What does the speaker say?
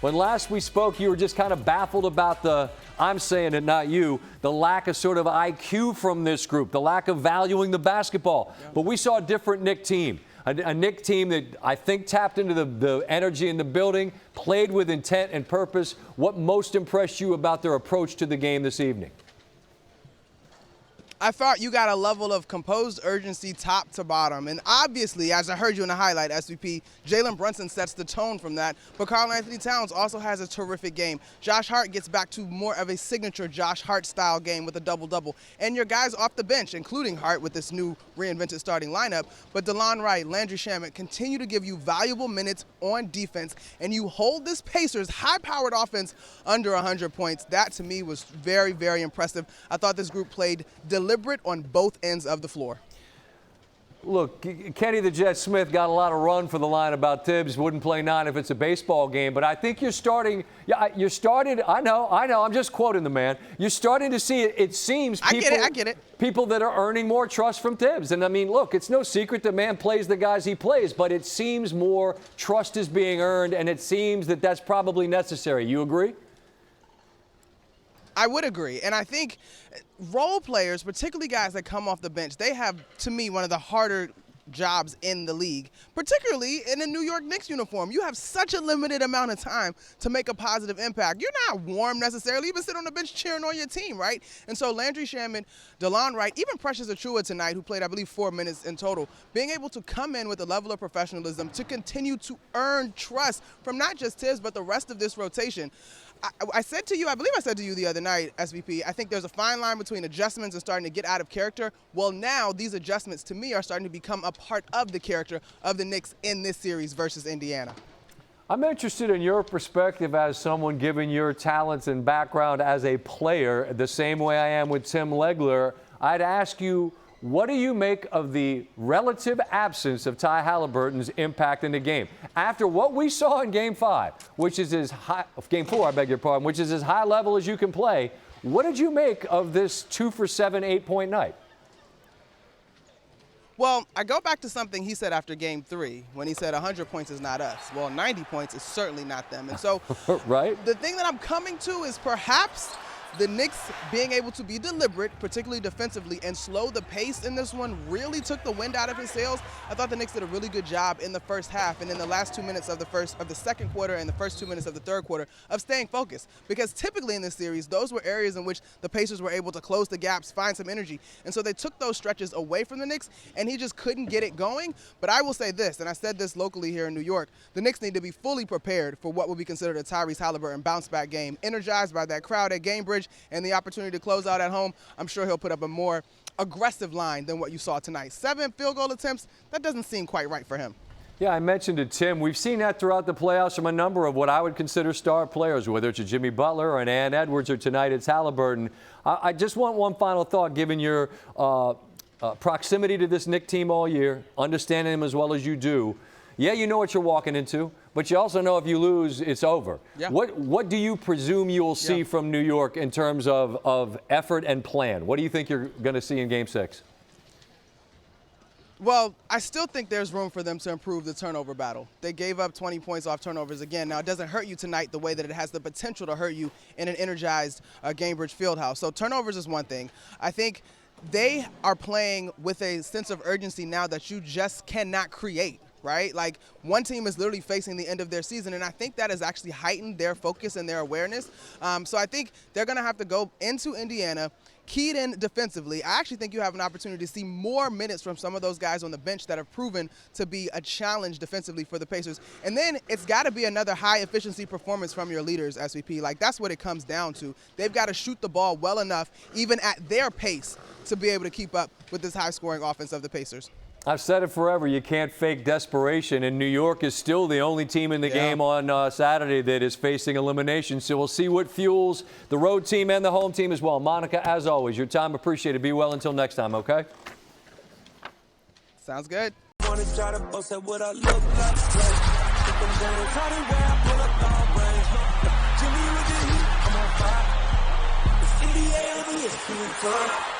When last we spoke, you were just kind of baffled about I'm saying it, not you, the lack of sort of IQ from this group, the lack of valuing the basketball. Yeah. But we saw a different Knick team, a Knick team that I think tapped into the energy in the building, played with intent and purpose. What most impressed you about their approach to the game this evening? I thought you got a level of composed urgency top to bottom. And obviously, as I heard you in the highlight, SVP, Jalen Brunson sets the tone from that. But Karl-Anthony Towns also has a terrific game. Josh Hart gets back to more of a signature Josh Hart-style game with a double-double. And your guys off the bench, including Hart with this new reinvented starting lineup, but DeLon Wright, Landry Shamet continue to give you valuable minutes on defense. And you hold this Pacers high-powered offense under 100 points. That, to me, was very, very impressive. I thought this group played deliberate on both ends of the floor. Look, Kenny the Jet Smith got a lot of run for the line about Tibbs wouldn't play 9 if it's a baseball game, but I think you're starting, I know, I'm just quoting the man. You're starting to see it seems people, I get it. People that are earning more trust from Tibbs. And I mean, look, it's no secret the man plays the guys he plays, but it seems more trust is being earned, and it seems that that's probably necessary. You agree? I would agree. And I think role players, particularly guys that come off the bench, they have, to me, one of the harder jobs in the league, particularly in a New York Knicks uniform. You have such a limited amount of time to make a positive impact. You're not warm necessarily. You've been sitting on the bench cheering on your team, right? And so Landry Shamet, DeLon Wright, even Precious Achiuwa tonight, who played, I believe, 4 minutes in total, being able to come in with a level of professionalism to continue to earn trust from not just Tibbs, but the rest of this rotation. I said to you, I believe I said to you the other night, SVP, I think there's a fine line between adjustments and starting to get out of character. Well, now these adjustments, to me, are starting to become a part of the character of the Knicks in this series versus Indiana. I'm interested in your perspective as someone, given your talents and background as a player, the same way I am with Tim Legler. I'd ask you, what do you make of the relative absence of Ty Haliburton's impact in the game? After what we saw in Game 5, which is as high, Game 4, I beg your pardon, which is as high level as you can play, what did you make of this 2 for 7, 8-point night? Well, I go back to something he said after Game 3 when he said 100 points is not us. Well, 90 points is certainly not them. And so right? The thing that I'm coming to is perhaps the Knicks being able to be deliberate, particularly defensively, and slow the pace in this one really took the wind out of his sails. I thought the Knicks did a really good job in the first half and in the last 2 minutes of the second quarter and the first 2 minutes of the third quarter of staying focused. Because typically in this series, those were areas in which the Pacers were able to close the gaps, find some energy. And so they took those stretches away from the Knicks, and he just couldn't get it going. But I will say this, and I said this locally here in New York, the Knicks need to be fully prepared for what will be considered a Tyrese Haliburton bounce-back game, energized by that crowd at Gamebridge and the opportunity to close out at home. I'm sure he'll put up a more aggressive line than what you saw tonight. 7 field goal attempts, that doesn't seem quite right for him. Yeah, I mentioned it, Tim. We've seen that throughout the playoffs from a number of what I would consider star players, whether it's a Jimmy Butler or an Ann Edwards or tonight it's Haliburton. I just want one final thought, given your proximity to this Knick team all year, understanding them as well as you do. Yeah, you know what you're walking into, but you also know if you lose, it's over. Yeah. What do you presume you'll see from New York in terms of effort and plan? What do you think you're going to see in Game 6? Well, I still think there's room for them to improve the turnover battle. They gave up 20 points off turnovers again. Now, it doesn't hurt you tonight the way that it has the potential to hurt you in an energized Gamebridge Fieldhouse. So turnovers is one thing. I think they are playing with a sense of urgency now that you just cannot create. Right? Like, one team is literally facing the end of their season, and I think that has actually heightened their focus and their awareness. So I think they're going to have to go into Indiana, keyed in defensively. I actually think you have an opportunity to see more minutes from some of those guys on the bench that have proven to be a challenge defensively for the Pacers. And then it's got to be another high-efficiency performance from your leaders, SVP. Like, that's what it comes down to. They've got to shoot the ball well enough, even at their pace, to be able to keep up with this high-scoring offense of the Pacers. I've said it forever, you can't fake desperation, and New York is still the only team in the game on Saturday that is facing elimination. So we'll see what fuels the road team and the home team as well. Monica, as always, your time appreciated. Be well until next time, okay? Sounds good. NBA